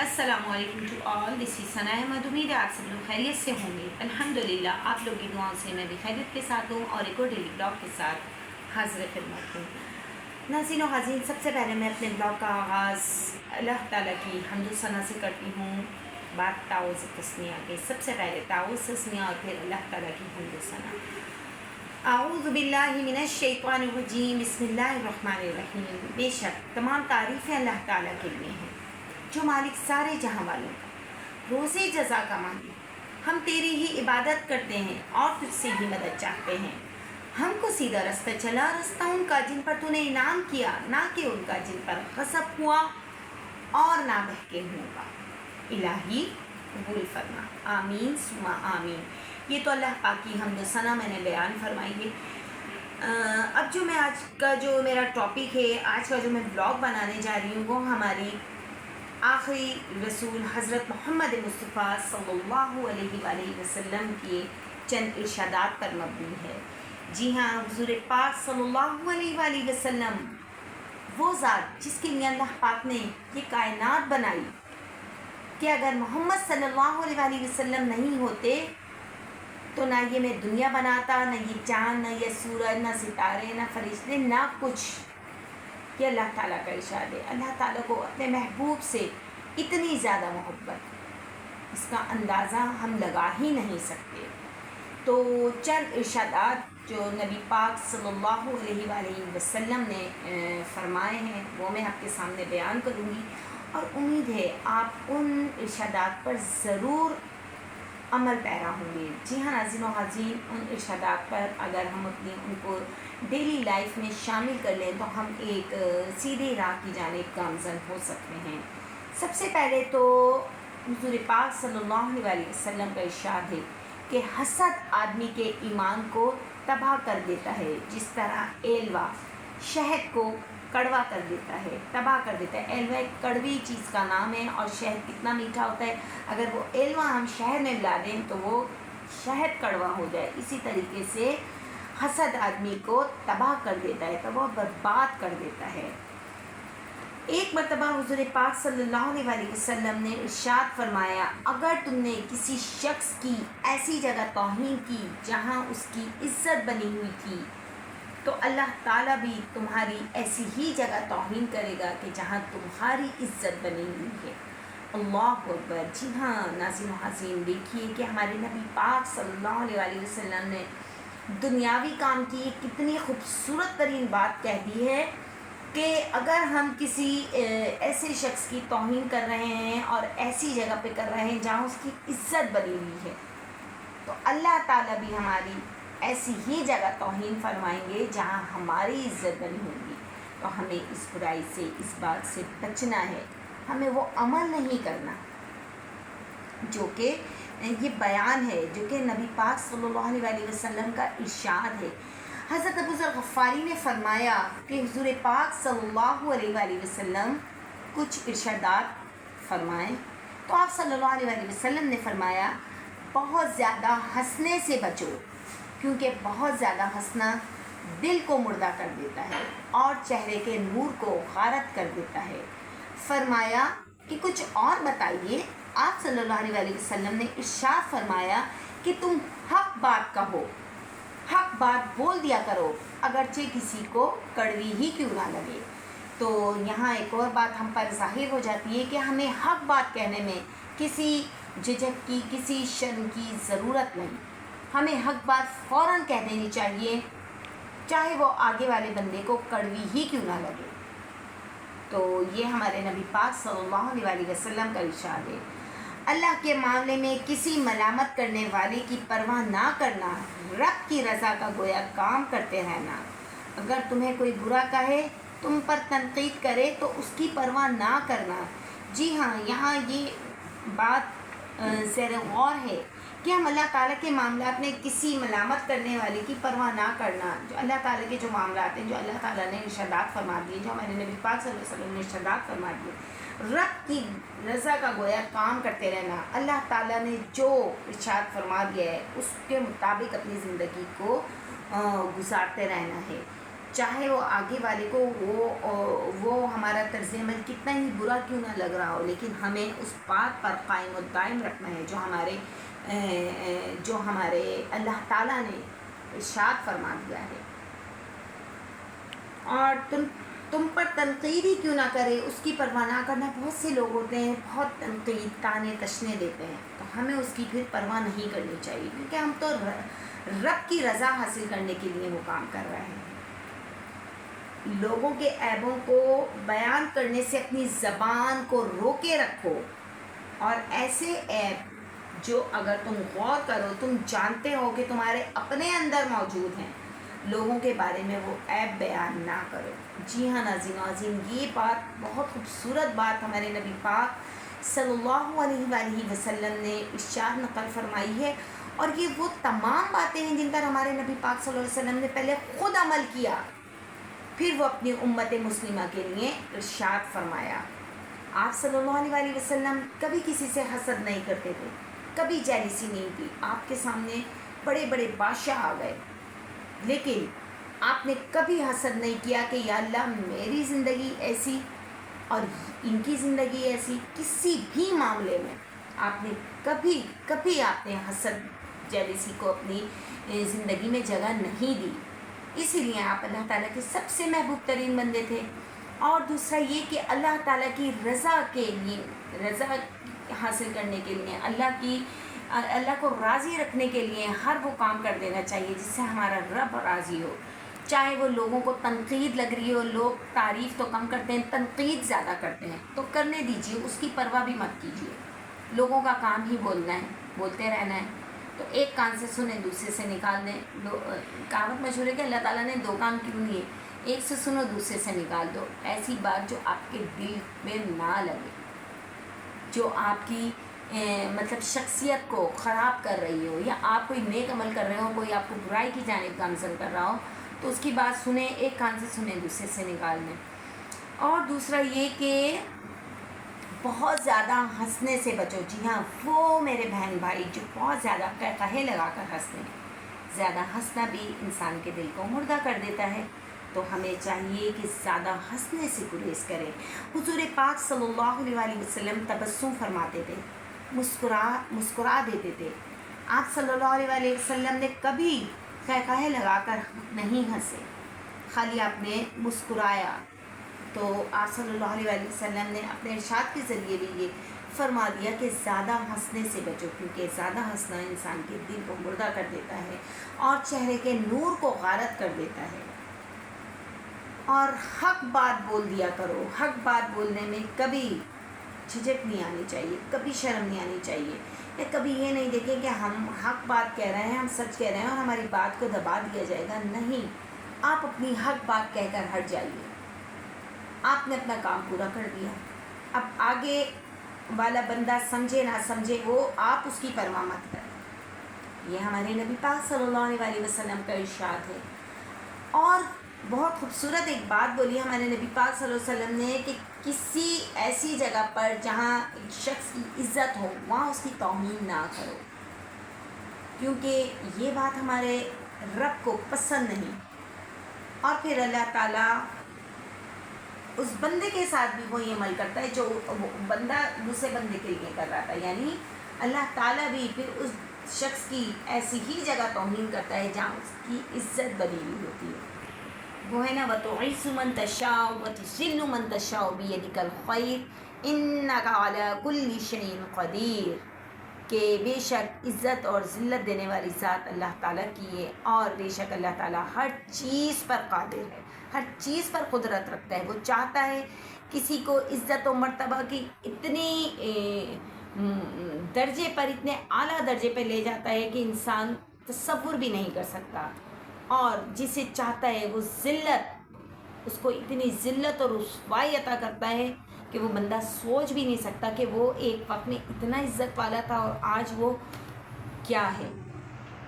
السلام علیکم to all, دس از ثنا احمد۔ امید ہے آپ سب لوگ خیریت سے ہوں گے۔ الحمدللہ آپ لوگ کی دعاؤں سے میں بھی خیریت کے ساتھ ہوں اور ایک اور ڈیلی بلاگ کے ساتھ حاضر خدمت ہوں۔ ناظرین و حاضرین، سب سے پہلے میں اپنے بلاگ کا آغاز اللہ تعالیٰ کی حمد و ثنا سے کرتی ہوں۔ بات تعوذ تسمیہ کے، سب سے پہلے تعوذ تسمیہ اور پھر اللہ تعالیٰ کی حمد و ثنا۔ اعوذ باللہ من الشیطان الرجیم، بسم اللہ الرحمن الرحیم۔ بے شک تمام تعریفیں اللہ تعالیٰ کے لیے ہیں جو مالک سارے جہاں والوں کا، روزے جزا کا مالک۔ ہم تیری ہی عبادت کرتے ہیں اور تجھ سے ہی مدد چاہتے ہیں۔ ہم کو سیدھا رستہ چلا، رستہ ان کا جن پر تو نے انعام کیا، نہ کہ ان کا جن پر غضب ہوا اور نہ بہکے ہوں گا۔ الہی قبول فرما، آمین ثم آمین۔ یہ تو اللہ پاک کی حمد و ثنا میں نے بیان فرمائی ہے۔ اب جو میں آج کا جو میرا ٹاپک ہے، آج کا جو میں بلاگ بنانے جا رہی ہوں، وہ ہماری آخری رسول حضرت محمد مصطفیٰ صلی اللہ علیہ وآلہ وسلم کے چند ارشادات پر مبنی ہے۔ جی ہاں، حضور پاک صلی اللہ علیہ وآلہ وسلم وہ ذات جس کے لیے اللہ پاک نے یہ کائنات بنائی کہ اگر محمد صلی اللہ علیہ وآلہ وسلم نہیں ہوتے تو نہ یہ میں دنیا بناتا، نہ یہ چاند، نہ یہ سورج، نہ ستارے، نہ فرشتے، نہ کچھ۔ یہ اللہ تعالیٰ کا ارشاد ہے۔ اللہ تعالیٰ کو اپنے محبوب سے اتنی زیادہ محبت، اس کا اندازہ ہم لگا ہی نہیں سکتے۔ تو چند ارشادات جو نبی پاک صلی اللہ علیہ وآلہ وسلم نے فرمائے ہیں، وہ میں آپ کے سامنے بیان کروں گی، اور امید ہے آپ ان ارشادات پر ضرور عمل پیرا ہوں گے۔ جی ہاں ناظرین و حاضرین، ان ارشادات پر اگر ہم اپنی ان کو ڈیلی لائف میں شامل کر لیں تو ہم ایک سیدھے راہ کی جانب گامزن ہو سکتے ہیں۔ سب سے پہلے تو حضور پاک صلی اللہ علیہ وسلم کا ارشاد ہے کہ حسد آدمی کے ایمان کو تباہ کر دیتا ہے، جس طرح ایلوا شہد کو کڑوا کر دیتا ہے، تباہ کر دیتا ہے۔ ایلوا ایک کڑوی چیز کا نام ہے، اور شہد کتنا میٹھا ہوتا ہے، اگر وہ ایلوا ہم شہد میں ملا دیں تو وہ شہد کڑوا ہو جائے۔ اسی طریقے سے حسد آدمی کو تباہ کر دیتا ہے، تباہ برباد کر دیتا ہے۔ ایک مرتبہ حضور پاک صلی اللہ علیہ وسلم نے ارشاد فرمایا، اگر تم نے کسی شخص کی ایسی جگہ توہین کی جہاں اس کی عزت بنی ہوئی تھی تو اللہ تعالیٰ بھی تمہاری ایسی ہی جگہ توہین کرے گا کہ جہاں تمہاری عزت بنی ہوئی ہے۔ اللہ اکبر۔ جی ہاں ناظرین و حاضرین، دیکھیے کہ ہمارے نبی پاک صلی اللہ علیہ وسلم نے دنیاوی کام کی کتنی خوبصورت ترین بات کہہ دی ہے کہ اگر ہم کسی ایسے شخص کی توہین کر رہے ہیں اور ایسی جگہ پہ کر رہے ہیں جہاں اس کی عزت بنی ہوئی ہے، تو اللہ تعالیٰ بھی ہماری ایسی ہی جگہ توہین فرمائیں گے جہاں ہماری عزت بنی ہوگی۔ تو ہمیں اس برائی سے، اس بات سے بچنا ہے، ہمیں وہ عمل نہیں کرنا جو کہ یہ بیان ہے، جو کہ نبی پاک صلی اللہ علیہ وسلم کا ارشاد ہے۔ حضرت ابو ذر غفاری نے فرمایا کہ حضور پاک صلی اللہ علیہ وسلم کچھ ارشادات فرمائیں تو آپ صلی اللہ علیہ وسلم نے فرمایا، بہت زیادہ ہنسنے سے بچو، کیونکہ بہت زیادہ ہنسنا دل کو مردہ کر دیتا ہے اور چہرے کے نور کو غارت کر دیتا ہے۔ فرمایا کہ کچھ اور بتائیے۔ آپ صلی اللہ علیہ وسلم نے ارشاد فرمایا کہ تم حق بات کہو، حق بات بول دیا کرو، اگرچہ کسی کو کڑوی ہی کیوں نہ لگے۔ تو یہاں ایک اور بات ہم پر ظاہر ہو جاتی ہے کہ ہمیں حق بات کہنے میں کسی جھجک کی، کسی شرم کی ضرورت نہیں، ہمیں حق بات فوراً کہہ دینی چاہیے، چاہے وہ آگے والے بندے کو کڑوی ہی کیوں نہ لگے۔ تو یہ ہمارے نبی پاک صلی اللہ علیہ وسلم کا ارشاد ہے۔ اللہ کے معاملے میں کسی ملامت کرنے والے کی پرواہ نہ کرنا، رب کی رضا کا گویا کام کرتے رہنا۔ اگر تمہیں کوئی برا کہے، تم پر تنقید کرے تو اس کی پرواہ نہ کرنا۔ جی ہاں، یہاں یہ بات زیر غور ہے کہ ہم اللہ تعالیٰ کے معاملات میں کسی ملامت کرنے والے کی پرواہ نہ کرنا۔ جو اللہ تعالیٰ کے جو معاملات ہیں، جو اللہ تعالیٰ نے ارشادات فرما دیے، جو ہمارے نبی پاک صلی اللہ علیہ وسلم نے ارشادات فرما دیے، رب کی رضا کا گویا کام کرتے رہنا۔ اللہ تعالیٰ نے جو ارشاد فرما دیا ہے اس کے مطابق اپنی زندگی کو گزارتے رہنا ہے۔ چاہے وہ آگے والے کو وہ ہمارا طرز عمل کتنا ہی برا کیوں نہ لگ رہا ہو، لیکن ہمیں اس بات پر قائم و دائم رکھنا ہے جو ہمارے اللہ تعالیٰ نے ارشاد فرما دیا ہے۔ اور تم پر تنقید ہی کیوں نہ کرے، اس کی پرواہ نہ کرنا۔ بہت سے لوگ ہوتے ہیں بہت تنقید تانے تشنے دیتے ہیں، تو ہمیں اس کی پھر پرواہ نہیں کرنی چاہیے، کیونکہ ہم تو رب کی رضا حاصل کرنے کے لیے وہ کام کر رہے ہیں۔ لوگوں کے عیبوں کو بیان کرنے سے اپنی زبان کو روکے رکھو، اور ایسے عیب جو اگر تم غور کرو تم جانتے ہو کہ تمہارے اپنے اندر موجود ہیں، لوگوں کے بارے میں وہ عیب بیان نہ کرو۔ جی ہاں ناظرین و عزیز، یہ بات بہت خوبصورت بات ہمارے نبی پاک صلی اللہ علیہ وآلہ وسلم نے ارشاد نقل فرمائی ہے، اور یہ وہ تمام باتیں ہیں جن پر ہمارے نبی پاک صلی اللہ علیہ وسلم نے پہلے خود عمل کیا، پھر وہ اپنی امت مسلمہ کے لیے ارشاد فرمایا۔ آپ صلی اللہ علیہ وآلہ وسلم کبھی کسی سے حسد نہیں کرتے تھے، کبھی جیلسی نہیں کی۔ آپ کے سامنے بڑے بڑے بادشاہ آ گئے، لیکن آپ نے کبھی حسد نہیں کیا کہ یا اللہ میری زندگی ایسی اور ان کی زندگی ایسی۔ کسی بھی معاملے میں آپ نے کبھی آپ نے حسد جیلسی کو اپنی زندگی میں جگہ نہیں دی، اسی لیے آپ اللہ تعالیٰ کے سب سے محبوب ترین بندے تھے۔ اور دوسرا یہ کہ اللہ تعالیٰ کی رضا کے لیے، رضا حاصل کرنے کے لیے، اللہ کو راضی رکھنے کے لیے ہر وہ کام کر دینا چاہیے جس سے ہمارا رب راضی ہو، چاہے وہ لوگوں کو تنقید لگ رہی ہو۔ لوگ تعریف تو کم کرتے ہیں، تنقید زیادہ کرتے ہیں، تو کرنے دیجیے، اس کی پرواہ بھی مت کیجیے۔ لوگوں کا کام ہی بولنا ہے، بولتے رہنا ہے، تو ایک کان سے سنیں دوسرے سے نکال دیں۔ کہاوت مشہور ہے کہ اللہ تعالیٰ نے دو کان کیوں دیے، ایک سے سنو دوسرے سے نکال دو۔ ایسی بات جو آپ کے دل میں نہ لگے، جو آپ کی مطلب شخصیت کو خراب کر رہی ہو، یا آپ کوئی نیک عمل کر رہے ہو، کوئی آپ کو برائی کی جانب گامزن کر رہا ہو، تو اس کی بات سنیں، ایک کان سے سنیں دوسرے سے نکال دیں۔ اور دوسرا یہ کہ بہت زیادہ ہنسنے سے بچو۔ جی ہاں، وہ میرے بہن بھائی جو بہت زیادہ قہقہے لگا کر ہنستے ہیں، زیادہ ہنسنا بھی انسان کے دل کو مردہ کر دیتا ہے، تو ہمیں چاہیے کہ زیادہ ہنسنے سے گریز کریں۔ حضور پاک صلی اللہ علیہ وآلہ وسلم تبسم فرماتے تھے، مسکرا دیتے تھے۔ آپ صلی اللہ علیہ وآلہ وسلم نے کبھی قہقہے لگا کر نہیں ہنسے، خالی آپ نے مسکرایا۔ تو آپ صلی اللہ علیہ وآلہ وسلم نے اپنے ارشاد کے ذریعے بھی یہ فرما دیا کہ زیادہ ہنسنے سے بچو، کیونکہ زیادہ ہنسنا انسان کے دل کو مردہ کر دیتا ہے اور چہرے کے نور کو غارت کر دیتا ہے۔ اور حق بات بول دیا کرو، حق بات بولنے میں کبھی جھجک نہیں آنی چاہیے، کبھی شرم نہیں آنی چاہیے، یا کبھی یہ نہیں دیکھیں کہ ہم حق بات کہہ رہے ہیں، ہم سچ کہہ رہے ہیں اور ہماری بات کو دبا دیا جائے گا۔ نہیں، آپ اپنی حق بات کہہ کر ہٹ جائیے، آپ نے اپنا کام پورا کر دیا۔ اب آگے والا بندہ سمجھے نہ سمجھے، وہ آپ اس کی پرواہ مت کریں۔ یہ ہمارے نبی پاک صلی اللہ علیہ وآلہ وسلم کا ارشاد ہے۔ اور بہت خوبصورت ایک بات بولی ہمارے نبی پاک صلی اللہ علیہ وسلم نے کہ کسی ایسی جگہ پر جہاں ایک شخص کی عزت ہو، وہاں اس کی توہین نہ کرو، کیونکہ یہ بات ہمارے رب کو پسند نہیں۔ اور پھر اللہ تعالیٰ اس بندے کے ساتھ بھی وہی عمل کرتا ہے جو بندہ دوسرے بندے کے لیے کر رہا تھا، یعنی اللہ تعالیٰ بھی پھر اس شخص کی ایسی ہی جگہ توہین کرتا ہے جہاں اس کی عزت بنی ہوئی ہوتی ہے۔ وہ ہے نا وَتُعِزُّ مَن تَشَاءُ وَتُذِلُّ مَن تَشَاءُ بِيَدِكَ الْخَيْرُ إِنَّكَ عَلَىٰ كُلِّ شَيْءٍ قَدِيرٌ، کہ بے شک عزت اور ذلت دینے والی ذات اللہ تعالیٰ کی ہے، اور بے شک اللہ تعالیٰ ہر چیز پر قادر ہے، ہر چیز پر قدرت رکھتا ہے۔ وہ چاہتا ہے کسی کو عزت و مرتبہ کی اتنی درجے پر، اتنے اعلیٰ درجے پہ لے جاتا ہے کہ انسان تصور بھی نہیں کر سکتا، اور جسے چاہتا ہے وہ ذلت، اس کو اتنی ذلت اور رسوائی عطا کرتا ہے کہ وہ بندہ سوچ بھی نہیں سکتا کہ وہ ایک وقت میں اتنا عزت والا تھا اور آج وہ کیا ہے۔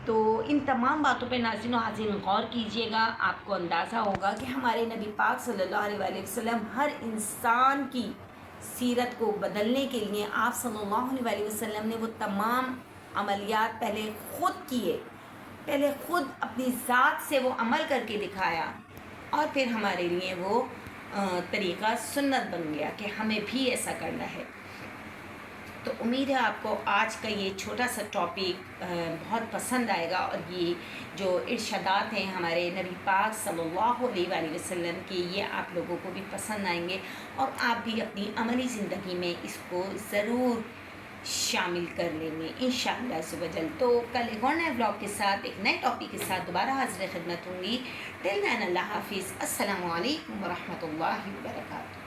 تو ان تمام باتوں پہ ناظرین و حاضرین غور کیجئے گا، آپ کو اندازہ ہوگا کہ ہمارے نبی پاک صلی اللہ علیہ وآلہ وسلم ہر انسان کی سیرت کو بدلنے کے لیے آپ صلی اللہ علیہ وآلہ وسلم نے وہ تمام عملیات پہلے خود کیے، پہلے خود اپنی ذات سے وہ عمل کر کے دکھایا، اور پھر ہمارے لیے وہ طریقہ سنت بن گیا کہ ہمیں بھی ایسا کرنا ہے۔ تو امید ہے آپ کو آج کا یہ چھوٹا سا ٹاپک بہت پسند آئے گا، اور یہ جو ارشادات ہیں ہمارے نبی پاک صلی اللہ علیہ وآلہ وسلم کے، یہ آپ لوگوں کو بھی پسند آئیں گے، اور آپ بھی اپنی عملی زندگی میں اس کو ضرور شامل کر لیں گے انشاءاللہ عز و جل۔ تو کل ایک اور نئے بلاگ کے ساتھ، ایک نئے ٹاپک کے ساتھ دوبارہ حاضر خدمت ہوں گی۔ ٹل دین اللہ حافظ، السلام علیکم ورحمۃ اللہ وبرکاتہ۔